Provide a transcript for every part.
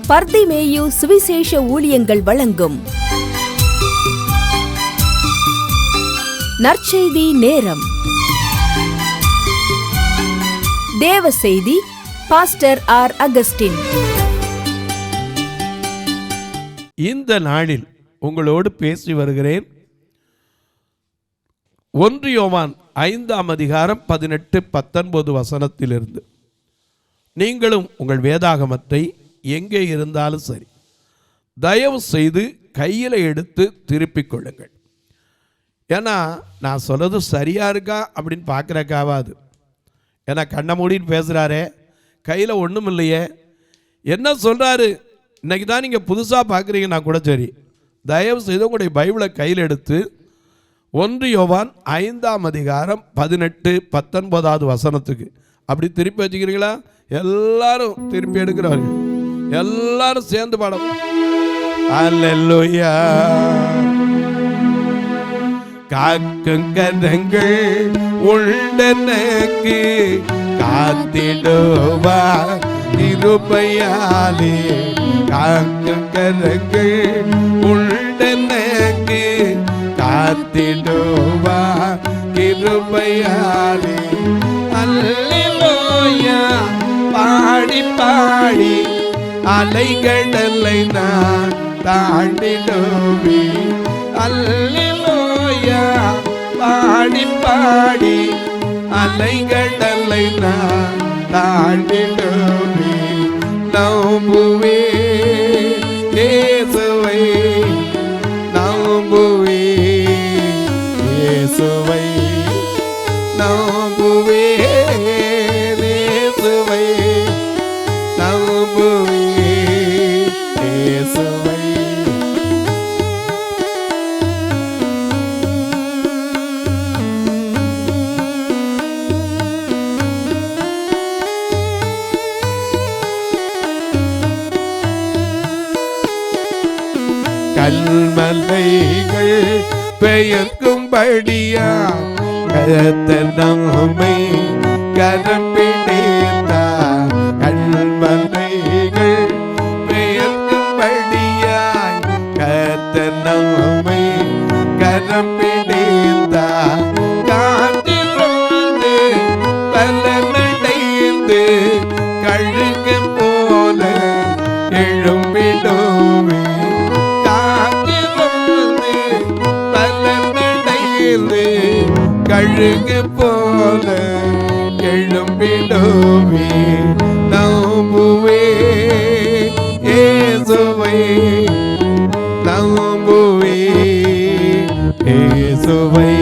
பர்திமேயு சுவிசேஷ ஊழியங்கள் வழங்கும் நற்செய்தி நேரம். தேவ செய்தி பாஸ்டர் ஆர். அகஸ்டின். இந்த நாளில் உங்களோடு பேசி வருகிறேன். 1 யோவான் 5ஆம் அதிகாரம் 18-19 வசனத்திலிருந்து. நீங்களும் உங்கள் வேதாகமத்தை எங்கே இருந்தாலும் சரி, தயவு செய்து கையில் எடுத்து திருப்பிக் கொள்ளுங்கள். ஏன்னா நான் சொல்கிறது சரியாக இருக்கா அப்படின்னு பார்க்குறக்காவாது. ஏன்னா கண்ணை மூடின்னு பேசுகிறாரே, கையில் ஒன்றும் இல்லையே, என்ன சொல்கிறாரு இன்றைக்கி தான் நீங்கள் புதுசாக பார்க்குறீங்கன்னா கூட சரி, தயவு செய்து உங்களுடைய பைபிளை கையில் எடுத்து 1 யோவான் 5ஆம் அதிகாரம் 18-19 வசனத்துக்கு அப்படி திருப்பி வச்சுக்கிறீங்களா? எல்லாரும் திருப்பி எடுக்கிறவர்கள் எல்லாரும் சேர்ந்து பாடம். அல்லேலூயா. காக்கும் கரங்கள் உண்டனக்கு காத்திடுவா கிருபையாலே. காக்கும் கரங்கள் உண்டனக்கு காத்திடுவா கிருபையாலே. அல்லேலூயா. பாடி பாடி அலைகடலை நான் தாண்டிடுவே. அல்லேலூயா. பாடி பாடி அலைகடலை நான் தாண்டிடுவே. நம்புவே இயேசுவை, நம்புவே இயேசுவை, நம்புவே இயேசுவை, நம்புவே இயேசுவை. கல்மலைகள் பெயர்க்கும்படியா கர்த்தர் நம்மை கரம் பிடித்தார். கல்மலைகள் பெயர்க்கும்படியாய் கர்த்தர் நம்மை கரம் பிடித்தார். காற்றிலிருந்து பலனடைந்து கழுகு போல எழும்பிடுவே. கழுகு போல எழும்பிடுவே. நம்புவே இயேசுவை, நம்புவே இயேசுவை,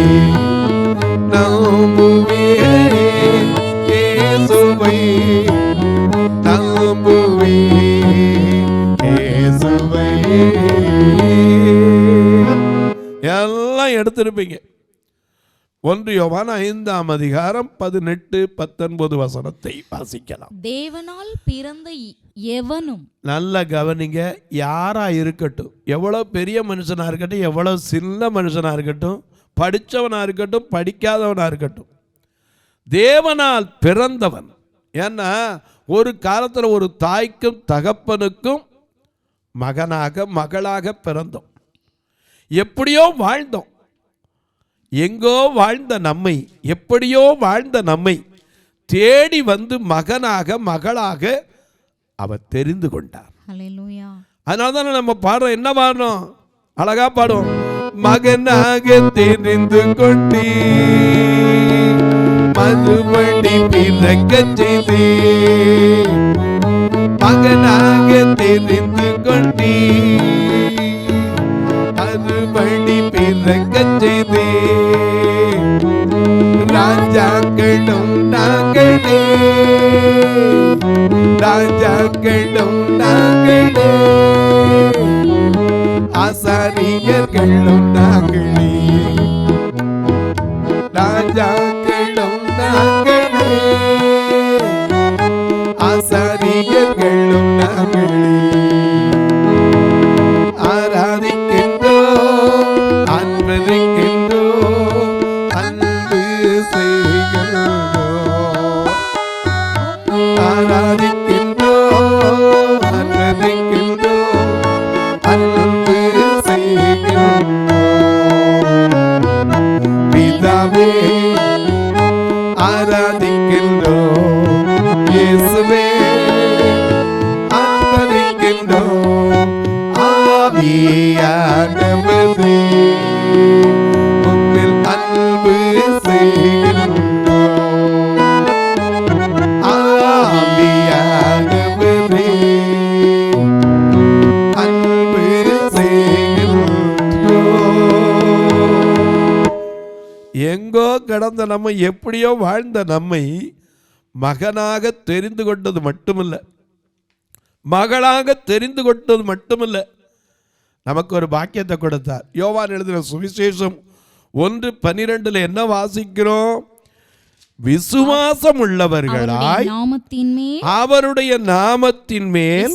நம்புவே இயேசுவை, நம்புவே இயேசுவை. எல்லாம் எடுத்திருப்பீங்க. 1 யோவான் 5ஆம் அதிகாரம் 18-19 வசனத்தை வாசிக்கலாம். தேவனால் பிறந்த எவனும், நல்ல கவனிங்க, யாரா இருக்கட்டும், எவ்வளவு பெரிய மனுஷனா இருக்கட்டும், எவ்வளவு சின்ன மனுஷனா இருக்கட்டும், படித்தவனா இருக்கட்டும், படிக்காதவனா இருக்கட்டும், தேவனால் பிறந்தவன். ஏன்னா ஒரு காலத்தில் ஒரு தாய்க்கும் தகப்பனுக்கும் மகனாக மகளாக பிறந்தோம். எப்படியோ வாழ்ந்தோம். எங்கோ வாழ்ந்த நம்மை, எப்படியோ வாழ்ந்த நம்மை தேடி வந்து மகனாக மகளாக அவர் தெரிந்து கொண்டார். ஹல்லேலூயா. அதனால தான் நம்ம பாடுறோம். என்ன பாடுறோம்? அழகா பாடுவோம். மகனாக தெரிந்து கொண்டே மறுபடி பிறக்க செய்தே. மகனாக தெரிந்து கொண்டே மறுபடி பிறக்க செய்தே. ராஜாக்களும் நாங்களே, ராஜாக்களும் நாங்களே, ஆசாரியர்களும் நாங்களே, ராஜாக்களும் நாங்களே, ஆசாரி கடந்த நம்மை, எப்படியோ வாழ்ந்த நம்மை மகனாக தெரிந்து கொண்டது மட்டுமில்லை, மகளாக தெரிந்து கொண்டது மட்டுமில்லை, நமக்கு ஒரு பாக்கியத்தை கொடுத்தார். யோவான் எழுதின சுவிசேஷம் 1:12 என்ன வாசிக்கிறோம்? விசுவாசம் உள்ளவர்களாய் அவருடைய நாமத்தின் மேல்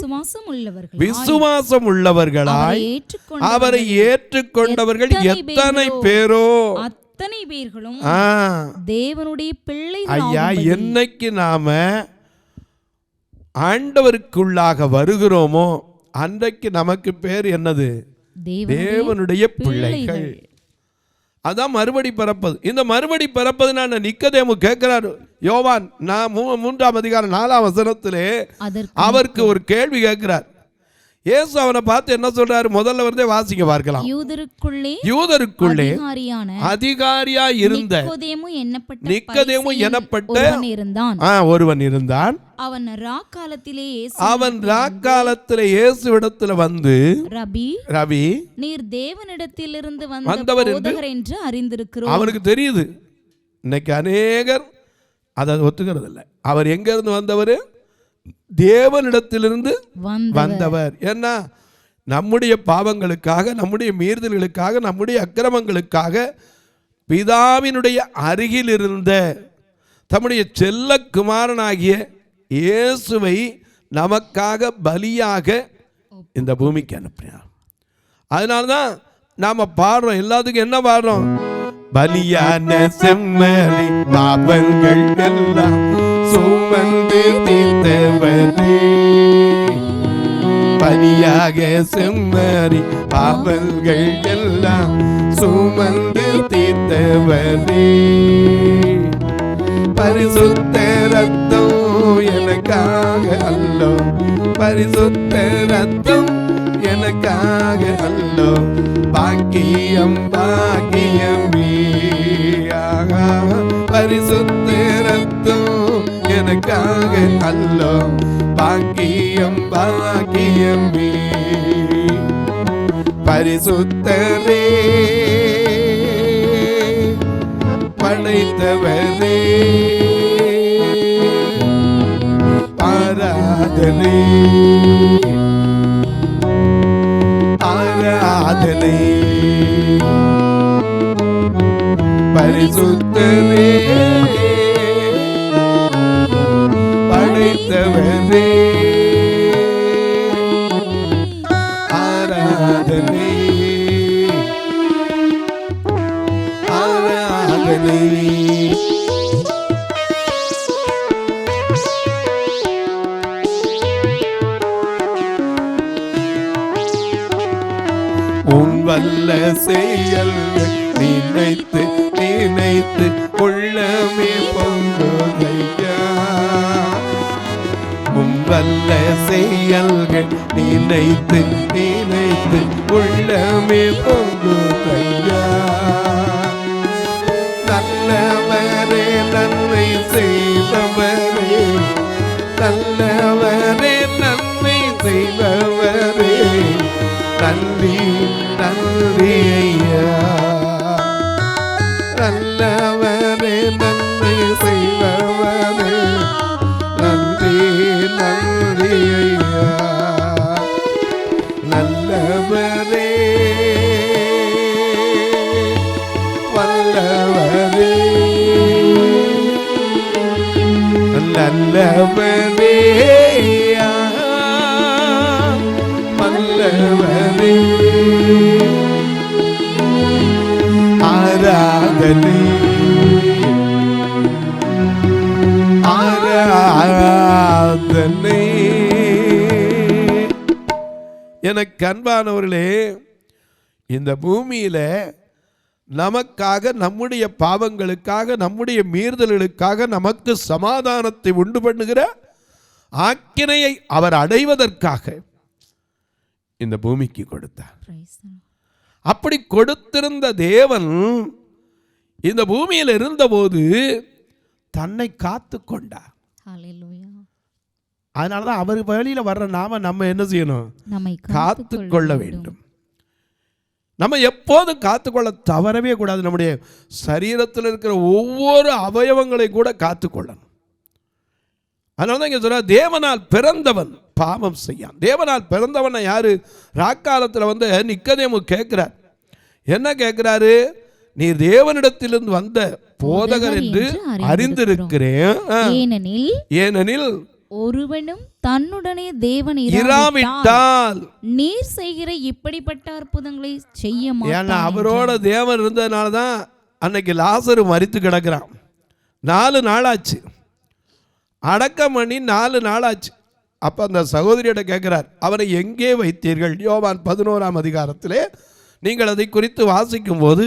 விசுவாசம் உள்ளவர்களாய் அவரை ஏற்றுக்கொண்டவர்கள் எத்தனை பேரோ, அத்தனை பேர்களும் தேவனுடைய பிள்ளைகள். ஐயா, என்னைக்கு நாம ஆண்டவருக்குள்ளாக வருகிறோமோ அன்றைக்கு நமக்கு பேர் என்னது? தேவனுடைய பிள்ளைகள். அதான் மறுபடி பிறப்பது. இந்த மறுபடி பிறப்பது நான் நிக்கதேமு கேட்கிறாரு. யோவான் 3:4 அவருக்கு ஒரு கேள்வி கேட்கிறார். இயேசு அவனை பார்த்து என்ன சொல்றாரு? முதல்ல இருந்தே வாசிக்க பார்க்கலாம். யூதருக்குள்ளே அதிகாரியா இருந்த நிக்கதேமு எனப்பட்ட ஒருவன் இருந்தான். அவன் ராக்காலத்திலே இயேசுவிடத்தில் வந்து, ரபி, நீர் தேவனிடத்திலிருந்து வந்தவர் என்று அறிந்திருக்கிறோம். அவனுக்கு தெரியுது. இன்னைக்கு அநேகர் அதை ஒத்துக்கிறது இல்லை. அவர் எங்க இருந்து வந்தவர்? தேவனிடத்திலிருந்து வந்தவர். ஏன்னா நம்முடைய பாவங்களுக்காக, நம்முடைய மீறுதல்களுக்காக, நம்முடைய அக்கிரமங்களுக்காக பிதாவினுடைய அருகில் இருந்த தம்முடைய செல்ல குமாரனாகிய இயேசுவை நமக்காக பலியாக இந்த பூமிக்கு அனுப்பினார். அதனால்தான் நாம பாடுறோம். எல்லாத்துக்கும் என்ன பாடுறோம்? பலியான செம்மறி பாவங்கள் எல்லாம் சுமந்து தீர்த்தவரே, பலியாக செம்மறி பாவங்கள் எல்லாம் சுமந்து தீர்த்தவரே, பரிசுத்த ரத்தம் எனக்காக அல்லோ, பரிசுத்த ரத்தம் எனக்காக அல்லோ, பாக்கியம் பாக்கியமே, பரிசுத்த ரத்தம் எனக்காக அல்லோ, பாக்கியம் பாக்கியமே, பரிசுத்தரே படைத்தவரே ஆராதனை ஆராதனை, பரிசுத்தரே படைத்தவரே ஆராதனை ஆராதனை. உன் வல்ல செயல்கள் நினைத்து நினைத்து உள்ளமே பொங்குதையா, உன் வல்ல செயல்கள் நினைத்து நினைத்து உள்ளமே பொங்குதையா, நல்லவரே நன்மை செய்பவரே, நல்லவரே நன்மை செய்பவரே, நன்றி நன்றி ஐயா, நல்லவரே நன்மை செய்பவரே, நன்றி நன்றி ஐயா, நல்லவரே வல்லவரே, நல்லவரே வல்லவரே, ஆராதனை ஆராதனை. எனக்கு அன்பானவர்களே, இந்த பூமியில நமக்காக, நம்முடைய பாவங்களுக்காக, நம்முடைய மீறுதல்களுக்காக நமக்கு சமாதானத்தை உண்டு பண்ணுகிற ஆக்கினையை அவர் அடைவதற்காக இந்த பூமிக்கு கொடுத்தார். அப்படி கொடுத்திருந்த தேவன் இந்த பூமியில் இருந்தபோது தன்னை காத்து கொண்டார். அதனாலதான் அவர் வழியில வர்ற நாம நம்ம என்ன செய்யணும்? காத்து கொள்ள வேண்டும். நம்ம எப்போதும் காத்துக்கொள்ள தவறவே கூடாது. நம்முடைய சரீரத்தில் இருக்கிற ஒவ்வொரு அவயவங்களை கூட காத்துக்கொள்ளணும். அதனால தான் இங்கே சொல்ற தேவனால் பிறந்தவன் பாவம் செய்யான். தேவனால் பிறந்தவனை யாரு? ராக்காலத்தில் நிக்கதேமு கேட்கிறார். என்ன கேட்கிறாரு? நீ தேவனிடத்திலிருந்து வந்த போதகர் என்று அறிந்திருக்கிறேன். ஏனெனில் ஒருவனும் தன்னுடனே தேவன் இராவிட்டால் நீர் செய்கிற இப்படிப்பட்ட அற்புதங்களை செய்ய மாட்டான். அவரோட தேவன் இருந்ததுனால தான் அன்னைக்கு லாசரு மரித்து கிடக்கிறான். 4 நாளாச்சு, அடக்கம் பண்ணி 4 நாளாச்சு. அப்போ அந்த சகோதரியிட கேட்கிறார், அவரை எங்கே வைத்தீர்கள்? யோவான் 11ஆம் அதிகாரத்திலே நீங்கள் அதை குறித்து வாசிக்கும் போது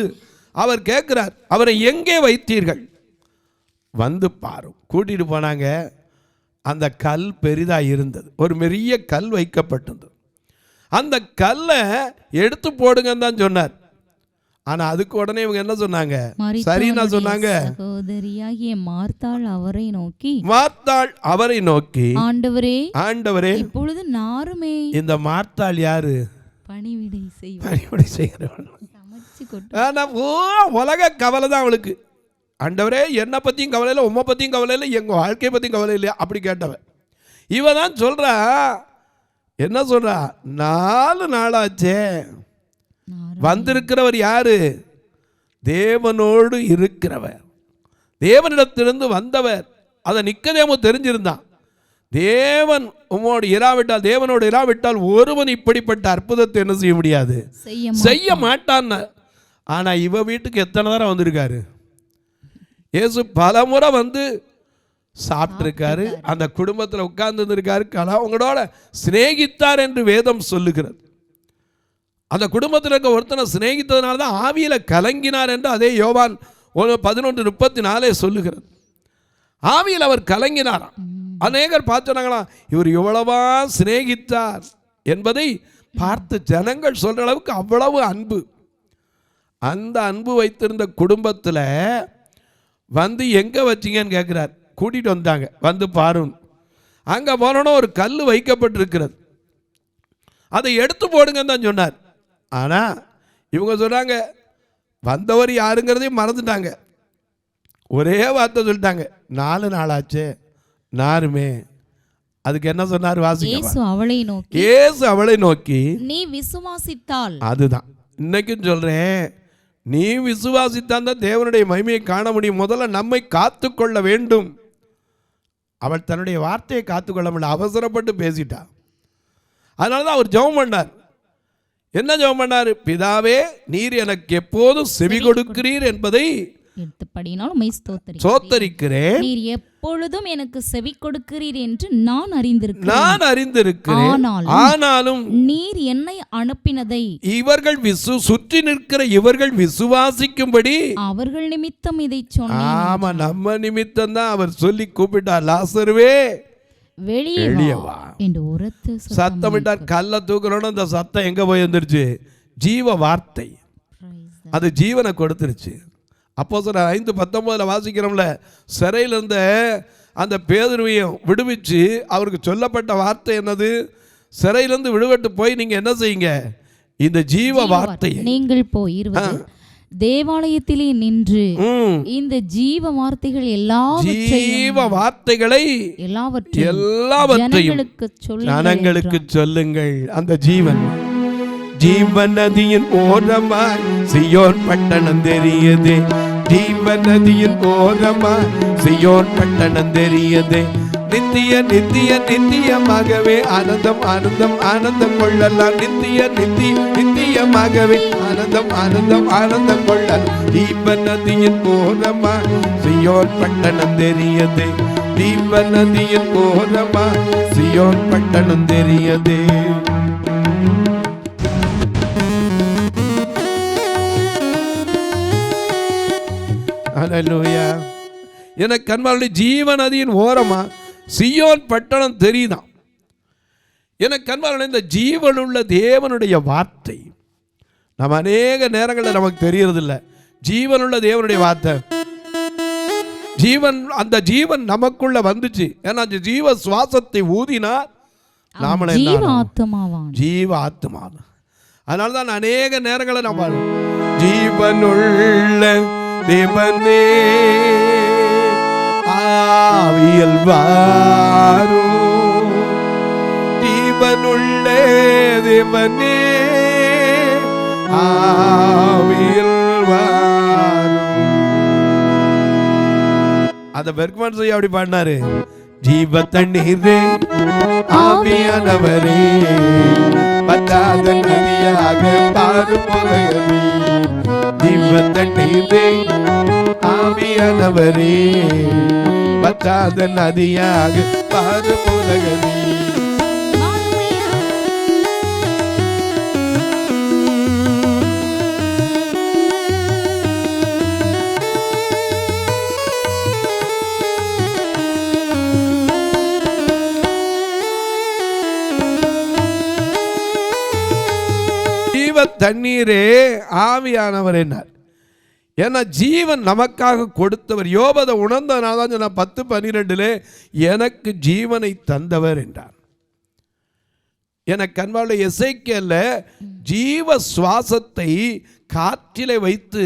அவர் கேட்கிறார், அவரை எங்கே வைத்தீர்கள்? வந்து பாரு. கூட்டிட்டு போனாங்க. அந்த கல் பெரிதாக இருந்தது. ஒரு பெரிய கல் வைக்கப்பட்டிருந்தது. அந்த கல்லை எடுத்து போடுங்கன்னு தான் சொன்னார். ஆனால் அதுக்கு உடனே இவங்க என்ன சொன்னாங்க? சரின்னா சொன்னாங்க. சகோதரியாகிய மார்த்தாள் அவரை நோக்கி ஆண்டவரே இப்பொழுது நாருமே. இந்த மார்த்தாள் யாரு? பணிவிடை செய்கிறவள். உலக கவலை தான் அவளுக்கு. ஆண்டவரே என்னை பற்றியும் கவலை இல்லை, உம்மை பற்றியும் கவலை இல்லை, எங்கள் வாழ்க்கையை பற்றியும் கவலை இல்லையா அப்படி கேட்டவன். இவ தான் சொல்கிறா, என்ன சொல்கிறா? 4 நாளாச்சே. வந்திருக்கிறவர் யாரு? தேவனோடு இருக்கிறவர், தேவனிடத்திலிருந்து வந்தவர். அதை நிக்கதேமு தெரிஞ்சிருந்தான். தேவன் உம்மோடு இராவிட்டால், தேவனோடு இராவிட்டால் ஒருவன் இப்படிப்பட்ட அற்புதத்தை என்ன செய்ய முடியாது, செய்ய மாட்டான். ஆனால் இவ வீட்டுக்கு எத்தனை தடவை வந்திருக்காரு? இயேசு பல முறை வந்து சாப்பிட்டிருக்காரு, அந்த குடும்பத்தில் உட்கார்ந்து இருந்திருக்காரு, அவங்களோட சிநேகித்தார் என்று வேதம் சொல்லுகிறது. அந்த குடும்பத்தில் இருக்க ஒருத்தனை சிநேகித்ததுனால தான் ஆவியில் கலங்கினார் என்று அதே யோவான் 11:34 சொல்லுகிறது. ஆவியில் அவர் கலங்கினாராம். அநேகர் பார்த்தாங்களாம், இவர் எவ்வளவா சிநேகித்தார் என்பதை பார்த்து ஜனங்கள் சொல்ற அளவுக்கு அவ்வளவு அன்பு. அந்த அன்பு வைத்திருந்த குடும்பத்தில் வந்து எங்கே வச்சிங்கன்னு கேட்குறார். கூட்டிகிட்டு வந்தாங்க. வந்து பாருங்க. அங்கே போனோன்னா ஒரு கல் வைக்கப்பட்டிருக்கிறது, அதை எடுத்து போடுங்கன்னு தான் சொன்னார். ஆனால் இவங்க சொல்கிறாங்க, வந்தவர் யாருங்கிறதையும் மறந்துட்டாங்க. ஒரே வார்த்தை சொல்லிட்டாங்க, 4 நாளாச்சே நாருமே. அதுக்கு என்ன சொன்னார்? இயேசு அவளை நோக்கி நீ விசுவாசித்தால். அதுதான் இன்னைக்கும் சொல்கிறேன், நீ விசுவாசித்தான் தான் தேவனுடைய மகிமையை காண முடியும். முதல்ல நம்மை காத்துக்கொள்ள வேண்டும். அவள் தன்னுடைய வார்த்தையை காத்துக்கொள்ள முடியல, அவசரப்பட்டு பேசிட்டா. அதனால தான் அவர் ஜெபம் பண்ணார். என்ன ஜெபம் பண்ணார்? பிதாவே, நீர் எனக்கு எப்போதும் செவி கொடுக்கிறீர் என்பதை சோத்தரிக்கிறேன். நீர் எப்பொழுதும் எனக்கு செவி கொடுக்கிறீர் என்று நான் அறிந்திருக்கிறேன். ஆனாலும் நீர் என்னை அனுப்பினதை இவர்கள் சுற்றி நிற்கிற இவர்கள் விசுவாசிக்கும்படி அவர்கள் நிமித்தம் இதை சொன்னேன். ஆமா, நம்ம நிமித்தம் தான் அவர் சொல்லி கூப்பிட்டார், லாசருவே வெளியே வா என்று உரத்து சத்தமிட்டார். கல்ல தூக்குறோன்னு அந்த சத்தம் எங்க போய் வந்துருச்சு? ஜீவ வார்த்தை, அது ஜீவனை கொடுத்துருச்சு. அப்போஸ்தலர் 5:19 வாசிக்கிறோம்ல, சிறையில் இருந்த அந்த பேதுருவையும் விடுவிச்சு அவருக்கு சொல்லப்பட்ட வார்த்தை என்னது? சிறையிலிருந்து விடுபட்டு போய் நீங்க என்ன செய்யுங்க? இந்த ஜீவ வார்த்தையை நீங்கள் போய் தேவாலயத்திலே நின்று இந்த ஜீவ வார்த்தைகள் எல்லாவற்றையும் ஜனங்களுக்கு சொல்லுங்கள். அந்த ஜீவன் நதியின் ஓரமாய் சியோன் பட்டணம் தெரியுது. ஜீவன் நதியின் ஓரமாய் சியோன் பட்டணம் தெரியுது. நித்திய நித்திய நித்தியமாகவே ஆனந்தம் ஆனந்தம் ஆனந்தம் கொள்ளலாம். நித்திய நித்தியமாகவே ஆனந்தம் ஆனந்தம் ஆனந்தம் கொள்ளலாம். ஜீவன் நதியின் ஓரமாய் சியோன் பட்டணம் தெரியுது. ஜீவன் நதியின் ஓரமாய் சியோன் பட்டணம் தெரியுது. ஹல்லேலூயா. எனக்கு கண்மாருடைய ஜீவ நதியின் ஓரமா சியோன் பட்டணம் தெரியுதான். எனக்கு கண்மாருடைய இந்த ஜீவனுள்ள தேவனுடைய வார்த்தை நம்ம அநேக நேரங்களில் நமக்கு தெரியறதில்லை. ஜீவனுள்ள தேவனுடைய வார்த்தை, அந்த ஜீவன் நமக்குள்ள வந்துச்சு. ஏன்னா அந்த ஜீவ சுவாசத்தை ஊதினா நாமளே ஜீவ ஆத்மா. அதனால தான் அநேக நேரங்களை நம்ம ஜீவனுள்ள தேவனே ஆவியில் வாரும், ஜீவனுள்ள தேவனே ஆவியில் வாரும். அந்த பெர்க்மன் செய்ய அப்படி பாடினாரு, ஜீவ தண்ணீரே ஆவியானவரே பத்தாத நதியாக பாருமோதகமே, ஜீவ தண்ணீரே ஆவியானவரே பத்தாத நதியாக பாருமோதகமே. தண்ணீரே ஆவியானவர் என்னார். ஏன்னா ஜீவன் நமக்காக கொடுத்தவர். யோபதை உணர்ந்தனால தான் சொன்ன 10:12 எனக்கு ஜீவனை தந்தவர் என்றார். எனக்கு கண்பால எசேக்கியேல் ஜீவ சுவாசத்தை காற்றிலே வைத்து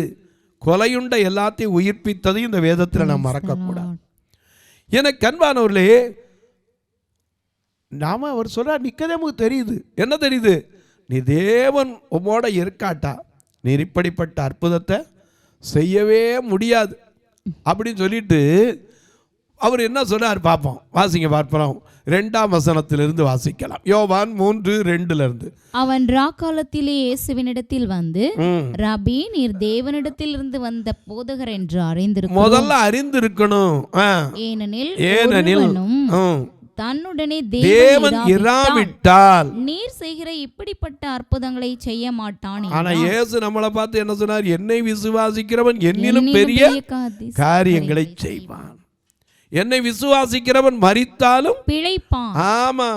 கொலையுண்ட எல்லாத்தையும் உயிர்ப்பித்ததையும் இந்த வேதத்தில் நாம் மறக்கக்கூடாது. எனக்கு கண்பானவர்களே, நாம அவர் சொல்ற நிக்கதேமுக்கு தெரியுது. என்ன தெரியுது? நீ தேவன் உம்மோட இருக்காட்டா நீர் இப்படிப்பட்ட அற்புதத்தை செய்யவே முடியாது அப்படின்னு சொல்லிட்டு அவர் என்ன சொன்னார் பார்ப்போம். வாசிங்க பார்ப்போம். 2ஆம் வசனத்திலிருந்து வாசிக்கலாம். யோவான் 3:2 அவன் ராக்காலத்திலே இயேசுவினிடத்தில் வந்து, ரபி, நீர் தேவனிடத்திலிருந்து வந்த போதகர் என்று அறிந்திருக்க முதல்ல அறிந்திருக்கணும். ஏனெனில் தன்னுடனே தேவன் இராவிட்டால் நீர் செய்கிற இப்படிப்பட்ட அற்புதங்களை செய்ய மாட்டான். ஆனா இயேசு நம்மளை பார்த்து என்ன சொன்னார்? என்னை விசுவாசிக்கிறவன் என்னிலும் பெரிய காரியங்களை செய்வான். என்னை விசுவாசிக்கிறவன் மரித்தாலும் பிழைப்பான். ஆமா,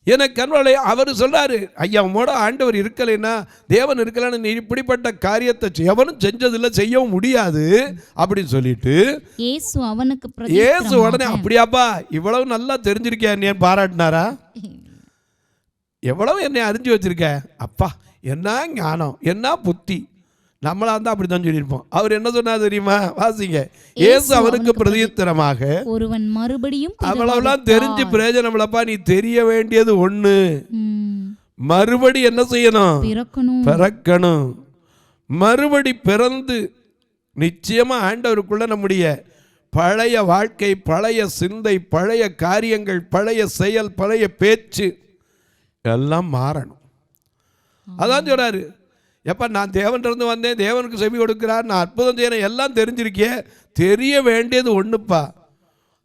எனக்கு கண்வளை அவர் சொல்றாரு, ஐயா உம்மோட ஆண்டவர் இருக்கலைன்னா, தேவன் இருக்கலன்னு நீ இப்படிப்பட்ட காரியத்தை எவனும் செஞ்சதில்லை, செய்யவும் முடியாது அப்படின்னு சொல்லிட்டு இயேசு உடனே அப்படியாப்பா இவ்வளவு நல்லா தெரிஞ்சிருக்கியா நீ பாராட்டினாரா? எவ்வளவு என்னை அறிஞ்சு வச்சிருக்க அப்பா, என்ன ஞானம், என்ன புத்தி. நம்மளா இருந்தா அப்படித்தான் சொல்லியிருப்போம். அவர் என்ன சொன்னார் தெரியுமா? வாசிங்க. இயேசு அவனுக்கு பிரதியுத்தரமாக, ஒருவன் மறுபடியும் அவ்வளவுலாம் தெரிஞ்சு பிரயோஜனம் இல்லப்பா, நீ தெரிய வேண்டியது ஒண்ணு, மறுபடி என்ன செய்யணும்? பிறக்கணும். மறுபடி பிறந்து நிச்சயமா ஆண்டவருக்குள்ள நம்முடைய பழைய வாழ்க்கை, பழைய சிந்தை, பழைய காரியங்கள், பழைய செயல், பழைய பேச்சு எல்லாம் மாறணும். அதான் சொல்றாரு, எப்பா நான் தேவன்கிட்ட வந்தேன், தேவனுக்கு செவி கொடுக்கிறார், நான் அற்புதம் செய்யறேன், எல்லாம் தெரிஞ்சிருக்கே, தெரிய வேண்டியது ஒண்ணுப்பா.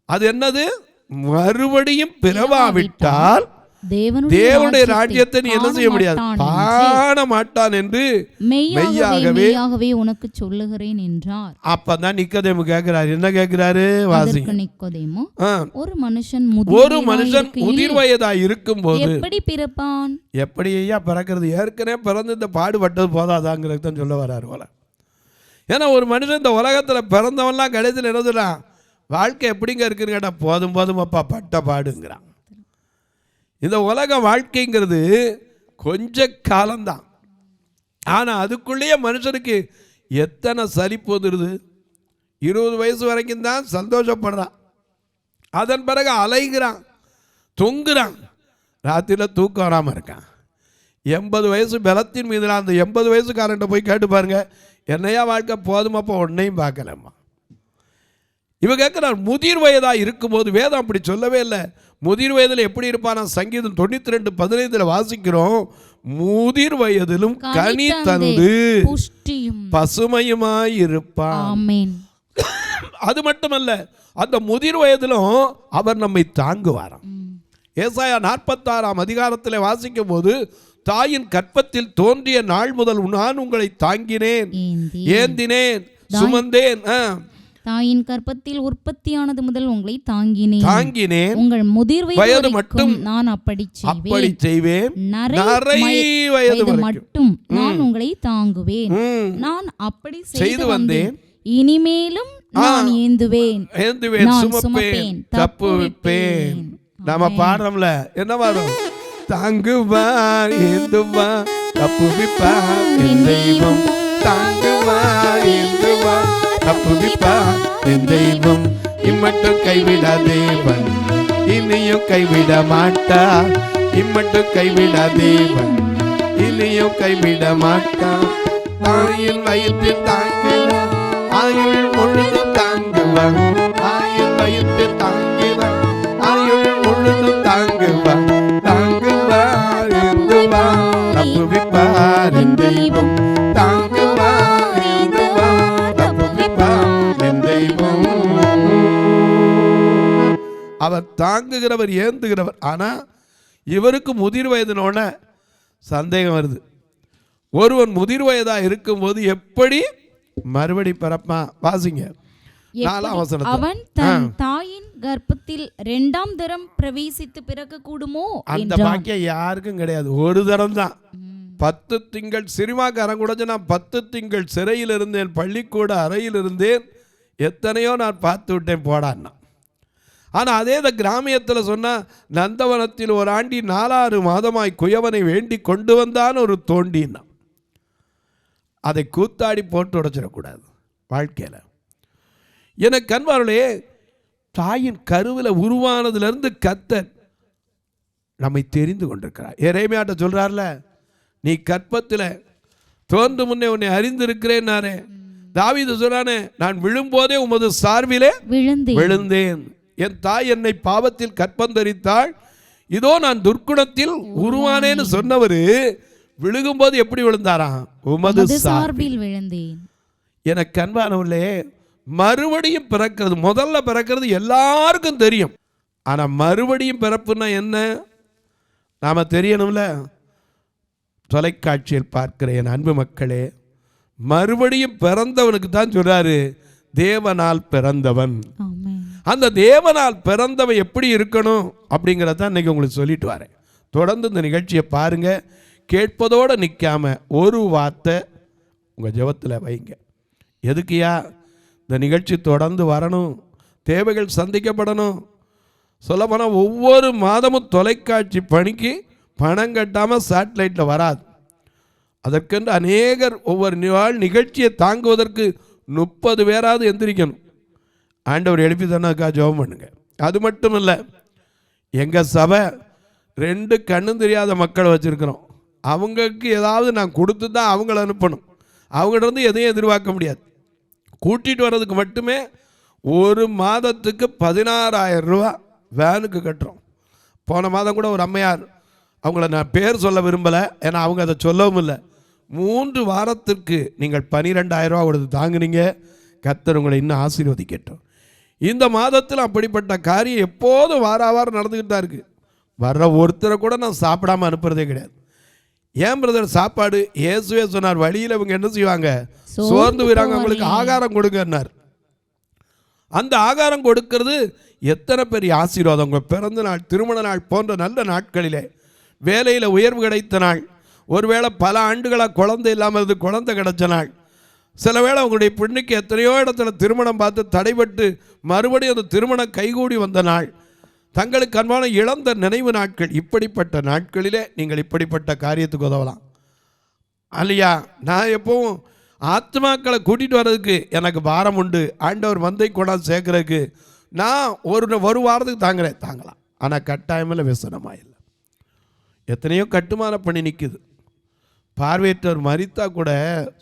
அது என்னது? மறுபடியும் பிறவாவிட்டால் தேவனுடைய ராஜ்யத்தை நீ என்ன செய்ய முடியாது, காண மாட்டான் என்று மெய்யாகவே உனக்கு சொல்லுகிறேன் என்றார். அப்பதான் நிக்கதேமு கேட்கிறாரு. என்ன கேட்கிறாரு? வாசிங்க. நிக்கதேமு, ஒரு மனுஷன் முதிர் வயதா இருக்கும் போது எப்படி பிறப்பான்? எப்படி ஐயா பிறக்கிறது? ஏற்கனவே பிறந்து இந்த பாடுபட்டது போதாதாங்கிறது தான் சொல்ல வர்றாரு போல. ஏன்னா ஒரு மனுஷன் இந்த உலகத்துல பிறந்தவன்லாம் கடைசியில் என்ன சொல்றான்? வாழ்க்கை எப்படிங்க இருக்குன்னு கேட்டா, போதும் போதும் அப்பா பட்ட பாடுங்கிறான். இந்த உலக வாழ்க்கைங்கிறது கொஞ்ச காலம்தான். ஆனால் அதுக்குள்ளேயே மனுஷனுக்கு எத்தனை சலிப்பு வந்துடுது. 20 வயசு வரைக்கும் தான் சந்தோஷப்படுறான், அதன் பிறகு அலைகிறான், தொங்குறான், ராத்திரியில் தூக்கம் வராமல் இருக்கான். 80 வயசு பலத்தின் மீதுலாம் அந்த 80 வயசுக்காரன்ட்ட போய் கேட்டு பாருங்க, என்னையா வாழ்க்கை போதுமாப்பா, ஒன்னையும் பார்க்கலம்மா. இவன் கேட்கிறார், முதிர் வயதாக இருக்கும்போது. வேதம் அப்படி சொல்லவே இல்லை. முதிர் வயதில் எப்படி இருப்பான்? சங்கீதம் 92:15 வாசிக்கிறோம், முதிர் வயதிலும் கனி தந்து பசுமையுமாய் இருப்பான். அது மட்டுமல்ல, அந்த முதிர் வயதிலும் அவர் நம்மை தாங்குவாராம். ஏசாயா 46ஆம் அதிகாரத்தில் வாசிக்கும் போது, தாயின் கற்பத்தில் தோன்றிய நாள் முதல் நான் உங்களை தாங்கினேன், ஏந்தினேன், சுமந்தேன். தாயின் கற்பத்தில் உற்பத்தியானது முதல் உங்களை தாங்கினேன், உங்கள் முதிர் வயது மட்டும் நான் அப்படி செய்வேன், நரை வயது மட்டும் நான் உங்களை தாங்குவேன், நான் அப்படி செய்து வந்தேன், இனிமேலும் நான் ஏந்துவேன், சுமப்பேன், தப்புவிப்பேன். நாம பாடுறோம்ல, என்ன வரும்? தாங்குவார், ஏந்துவார், தப்புவிப்பார் என் தெய்வம், தாங்குவார் ஏந்துவார், தப்புவிப்பார் என் தெய்வம், இம்மட்டும் கைவிடா தேவன், இனியும் கைவிட மாட்டார், இம்மட்டும் கைவிடா தேவன், இனியும் கைவிட மாட்டார். தாயின் வயிற்றில் தாங்குவார், ஆயுள் முழுதும் தாங்குவார், ஆயுள் வயிற்றில் தாங்குவார், ஆயுள் முழுதும் தாங்குவார், தாங்குவார் ஏந்துவார், தப்புவிப்பார் என் தெய்வம், தாங்குவார் ஏந்துவார், தப்புவிப்பார் என் தெய்வம். அவர் தாங்குகிறவர், ஏந்துகிறவர். ஆனா இவருக்கு முதிர் வயதினோட சந்தேகம் வருது. ஒருவன் முதிர் வயதா இருக்கும்போது எப்படி மறுபடி பிறப்பான்? வாசிங்க 4ஆம் வசனத்தை. அவன் தன் தாயின் கர்ப்பத்தில் 2ஆம் தரம் பிரவேசித்து பிறக்க கூடுமோ? அந்த பாக்கியம் யாருக்கும் கிடையாது. ஒரு தரம் தான். 10 திங்கள் சினிமாக்காரன் கூட நான் 10 திங்கள் சிறையில் இருந்தேன், பள்ளிக்கூட அறையில் இருந்தேன், எத்தனையோ நான் பார்த்து விட்டேன் போடான்னா. ஆனால் அதே கிராமியத்தில் சொன்னால், நந்தவனத்தில் ஒரு ஆண்டி 4 மாதமாய் குயவனை வேண்டி கொண்டு வந்தான் ஒரு தோண்டின்னா. அதை கூத்தாடி போட்டு உடைச்சிடக்கூடாது வாழ்க்கையில். எனக்கு கண்பார்களே, தாயின் கருவில் உருவானதுலேருந்து கர்த்தர் நம்மை தெரிந்து கொண்டிருக்கிறார். எரேமியாட்ட சொல்கிறார்ல, நீ கற்பத்தில் தோன்று முன்னே உன்னை அறிந்திருக்கிறேன்னாரே. தாவீது சொல்றானே, நான் விழும்போதே உமது சார்பிலே விழுந்தேன், என் தாய் என்னை பாவத்தில் கற்பந்தரித்தாள், இதோ நான் துர்க்குணத்தில் உருவானேன்னு சொன்னவர் விழுகும்போது எப்படி விழுந்தாராம்? உமது சார்பில் விழுந்தேன். எனக்கு அன்பானவர்களே, மறுபடியும் பிறக்கிறது, முதல்ல பிறக்கிறது எல்லாருக்கும் தெரியும். ஆனா மறுபடியும் பிறப்புன்னா என்ன நாம தெரியணும்ல. தொலைக்காட்சியில் பார்க்கிற என் அன்பு மக்களே, மறுபடியும் பிறந்தவனுக்கு தான் சொல்றாரு தேவனால் பிறந்தவன். அந்த தேவனால் பிறந்தவன் எப்படி இருக்கணும் அப்படிங்கிறத இன்னைக்கு உங்களுக்கு சொல்லிட்டு வரேன். தொடர்ந்து இந்த நிகழ்ச்சியை பாருங்க. கேட்பதோடு நிற்காம ஒரு வார்த்தை உங்கள் ஜெபத்தில் வைங்க. எதுக்குயா? இந்த நிகழ்ச்சி தொடர்ந்து வரணும், தேவைகள் சந்திக்கப்படணும். சொல்லப்போனால் ஒவ்வொரு மாதமும் தொலைக்காட்சி பணிக்கு பணம் கட்டாமல் சேட்டலைட்டில் வராது. அதற்கென்று அநேகர் ஒவ்வொரு நாள் நிகழ்ச்சியை தாங்குவதற்கு 30 பேராவது எந்திரிக்கணும். ஆண்டவர் எழுப்பி தானாக்கா ஜெபம் பண்ணுங்க. அது மட்டும் இல்லை, எங்கள் சபை 2 கண்ணும் தெரியாத மக்களை வச்சுருக்கிறோம். அவங்களுக்கு ஏதாவது நான் கொடுத்து தான் அவங்கள அனுப்பணும். அவங்கள்ட்ட இருந்து எதையும் எதிர்பார்க்க முடியாது. கூட்டிகிட்டு வர்றதுக்கு மட்டுமே ஒரு மாதத்துக்கு 16,000 ரூபா வேனுக்கு கட்டுறோம். போன மாதம் கூட ஒரு அம்மையார், அவங்கள நான் பேர் சொல்ல விரும்பலை, ஏன்னா அவங்க அதை சொல்லவும் இல்லை, 3 வாரத்திற்கு நீங்கள் 12,000 ரூபா கொடுத்து தாங்குனீங்க. கர்த்தர் உங்களை இன்னும் ஆசீர்வதிக்கட்டும். இந்த மாதத்தில் அப்படிப்பட்ட காரியம் எப்போதும் வாரம் நடந்துக்கிட்டு தான் இருக்குது. வர்ற ஒருத்தரை கூட நான் சாப்பிடாமல் அனுப்புறதே கிடையாது. ஏன் பிரதர் சாப்பாடு? இயேசுவே சொன்னார், வழியில் இவங்க என்ன செய்வாங்க? சோர்ந்து விடுறாங்க, அவங்களுக்கு ஆகாரம் கொடுங்கன்னார். அந்த ஆகாரம் கொடுக்கறது எத்தனை பெரிய ஆசீர்வாதம். உங்கள் பிறந்த நாள், திருமண நாள் போன்ற நல்ல நாட்களிலே, வேலையில் உயர்வு கிடைத்த நாள், ஒருவேளை பல ஆண்டுகளாக குழந்தை இல்லாமல் இருந்து குழந்தை கிடைச்ச நாள், சில வேளை உங்களுடைய பெண்ணுக்கு எத்தனையோ இடத்துல திருமணம் பார்த்து தடைபட்டு மறுபடியும் அந்த திருமணம் கைகூடி வந்த நாள், தங்களுக்கு அன்பான இழந்த நினைவு நாட்கள். இப்படிப்பட்ட நாட்களிலே நீங்கள் இப்படிப்பட்ட காரியத்துக்கு உதவலாம் இல்லையா? நான் எப்பவும் ஆத்மாக்களை கூட்டிகிட்டு வர்றதுக்கு எனக்கு பாரம் உண்டு. ஆண்டவர் மந்தை கொண்டாந்து சேர்க்கறதுக்கு நான் ஒரு வாரத்துக்கு தாங்கலாம். ஆனால் கட்டாயமில்லை, விசனமாக இல்லை. எத்தனையோ கட்டுமான பண்ணி நிற்குது. பார்வையற்றவர் மரித்தா கூட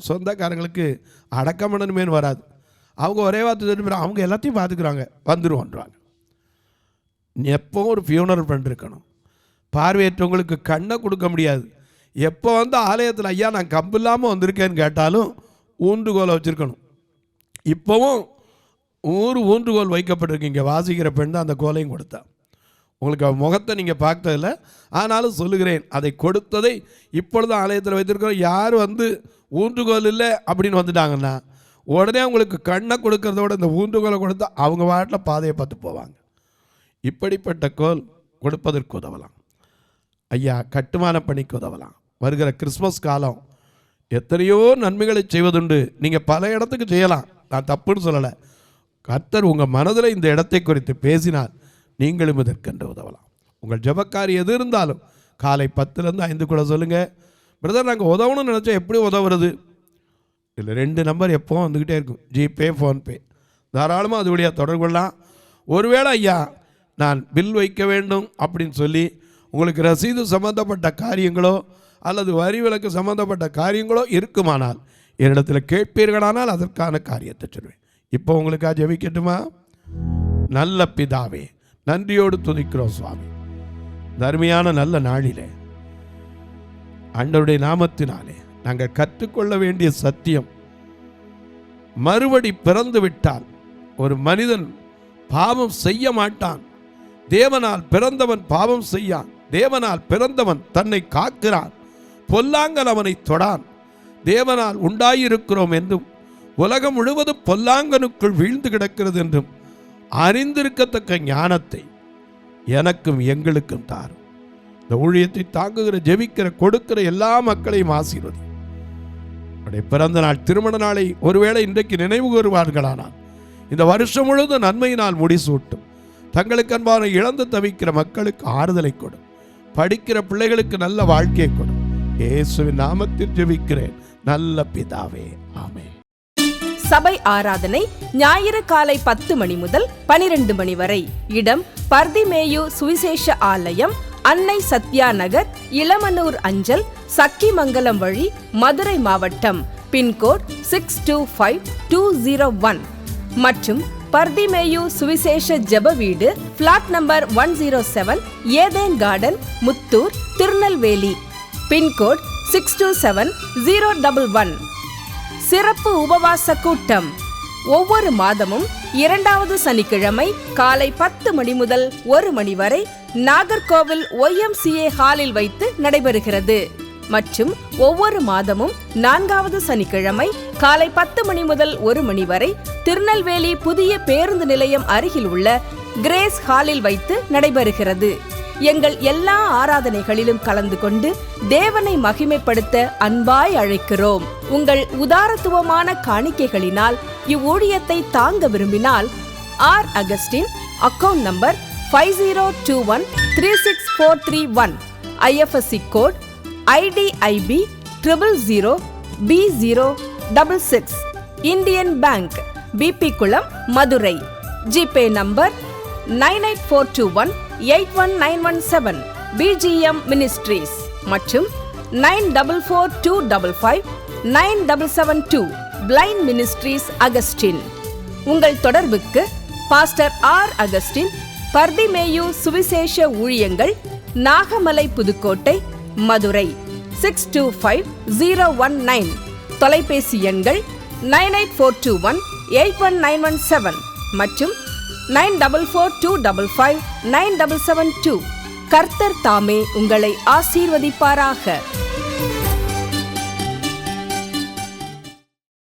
சொந்தக்காரங்களுக்கு அடக்கமனனுமேனு வராது. அவங்க ஒரே வார்த்தை சொல்லிட்டு அவங்க எல்லாத்தையும் பார்த்துக்கிறாங்க, வந்துடுவோன்றாங்க. எப்போவும் ஒரு ஃபியூனரல் பண்ணிருக்கணும். பார்வையற்றவங்களுக்கு கண்ணை கொடுக்க முடியாது. எப்போ வந்து ஆலயத்தில் ஐயா நான் கம்பு இல்லாமல் வந்திருக்கேன்னு கேட்டாலும் ஊன்றுகோலை வச்சுருக்கணும். இப்போவும் ஊன்றுகோல் வைக்கப்பட்டிருக்கு. இங்கே வாசிக்கிற பெண் தான் அந்த கோலையும் கொடுத்தா. உங்களுக்கு முகத்தை நீங்கள் பார்த்ததில்ல, ஆனாலும் சொல்லுகிறேன், அதை கொடுத்ததை இப்பொழுது ஆலயத்தில் வைத்திருக்கிறோம். யார் வந்து ஊன்றுகோல் இல்லை அப்படின்னு வந்துட்டாங்கன்னா உடனே அவங்களுக்கு கண்ணை கொடுக்கறதோட இந்த ஊன்றுகோலை கொடுத்தா அவங்க வாட்டில் பாதையை பார்த்து போவாங்க. இப்படிப்பட்ட கோல் கொடுப்பதற்கு உதவலாம். ஐயா, கட்டுமான பணிக்கு உதவலாம். வருகிற கிறிஸ்மஸ் காலம் எத்தனையோ நன்மைகளை செய்வதுண்டு. நீங்கள் பல இடத்துக்கு செய்யலாம், நான் தப்புன்னு சொல்லலை. கர்த்தர் உங்கள் மனதில் இந்த இடத்தை குறித்து பேசினால் நீங்களும் இதற்கென்று உதவலாம். உங்கள் ஜெபக்காரி எது இருந்தாலும் காலை 10லேருந்து 5 கூட சொல்லுங்கள். பிரதர் நாங்கள் உதவணும்னு நினச்சா எப்படி உதவுறது? இல்லை, 2 நம்பர் எப்போவும் வந்துக்கிட்டே இருக்கும், ஜிபே, ஃபோன்பே. தாராளமாக அது வழியாக தொடர்பு கொள்ளலாம். ஒருவேளை ஐயா நான் பில் வைக்க வேண்டும் அப்படின்னு சொல்லி உங்களுக்கு ரசீது சம்மந்தப்பட்ட காரியங்களோ அல்லது வரி விலக்கு சம்மந்தப்பட்ட காரியங்களோ இருக்குமானால் என்னிடத்தில் கேட்பீர்களானால் அதற்கான காரியத்தை சொல்வேன். இப்போ உங்களுக்காக ஜெபிக்கட்டுமா? நல்ல பிதாவே, நன்றியோடு துதிக்கிறோம் சுவாமி. தர்மையான நல்ல நாளிலே ஆண்டவருடைய நாமத்தினாலே நாங்கள் கற்றுக்கொள்ள வேண்டிய சத்தியம், மறுபடி பிறந்து விட்டால் ஒரு மனிதன் பாவம் செய்ய மாட்டான். தேவனால் பிறந்தவன் பாவம் செய்யான். தேவனால் பிறந்தவன் தன்னை காக்கிறான். பொல்லாங்கல் அவனை தொடான். தேவனால் உண்டாயிருக்கிறோம் என்றும் உலகம் முழுவதும் பொல்லாங்கனுக்குள் வீழ்ந்து கிடக்கிறது என்றும் அறிந்திருக்கத்தக்க ஞானத்தை எனக்கும் எங்களுக்கும் தாரும். இந்த ஊழியத்தை தாங்குகிற, ஜெபிக்கிற, கொடுக்கிற எல்லா மக்களையும் ஆசீர்வதி. அவருடைய பிறந்த நாள், திருமண நாளை ஒருவேளை இன்றைக்கு நினைவு கூறுவார்களானால் இந்த வருஷம் முழுவதும் நன்மையினால் முடிசூட்டும். தங்களுக்கு அன்பான இழந்து தவிக்கிற மக்களுக்கு ஆறுதலை கொடும். படிக்கிற பிள்ளைகளுக்கு நல்ல வாழ்க்கையை கொடும். இயேசுவின் நாமத்தில் ஜெபிக்கிறேன் நல்ல பிதாவே, ஆமென். சபை ஆராதனை ஞாயிறு காலை 10 மணி முதல் 12 மணி வரை. இடம் பர்திமேயு சுவிசேஷ ஆலயம், அன்னை சத்யா நகர், இளமனூர் அஞ்சல், சக்கிமங்கலம் வழி, மதுரை மாவட்டம். பின்கோட் 625201 மற்றும் பர்திமேயு சுவிசேஷ ஜெப வீடு, plot number 107, Eden garden, Muthur, Tirunelveli. Pin code 627011. சிறப்பு உபவாச கூட்டம் ஒவ்வொரு மாதமும் 2வது சனிக்கிழமை காலை 10 மணி முதல் 1 மணி வரை நாகர்கோவில் YMCA ஹாலில் வைத்து நடைபெறுகிறது. மற்றும் ஒவ்வொரு மாதமும் 4வது சனிக்கிழமை காலை 10 மணி முதல் 1 மணி வரை திருநெல்வேலி புதிய பேருந்து நிலையம் அருகில் உள்ள கிரேஸ் ஹாலில் வைத்து நடைபெறுகிறது. எங்கள் எல்லா ஆராதனைகளிலும் கலந்து கொண்டு தேவனை மகிமைப்படுத்த அன்பாய் அழைக்கிறோம். உங்கள் உதாரத்துவமான காணிக்கைகளினால் இவ்வூழியத்தை தாங்க விரும்பினால் R. Augustine, account number 5021364331, IFSC code IDIB 000B066, Indian bank, BP Kulam, Madurai. GPay number 9842181917, BGM ministries மற்றும் 9442559772, பிளைண்ட் மினிஸ்ட்ரீஸ் அகஸ்டின். உங்கள் தொடர்புக்கு பாஸ்டர் R. அகஸ்டின், பர்திமேயு சுவிசேஷ ஊழியங்கள், நாகமலை, புதுக்கோட்டை, மதுரை 625019. தொலைபேசி எண்கள் 9842181917 மற்றும் 9442559772. கர்த்தர் தாமே உங்களை ஆசீர்வதிப்பாராக.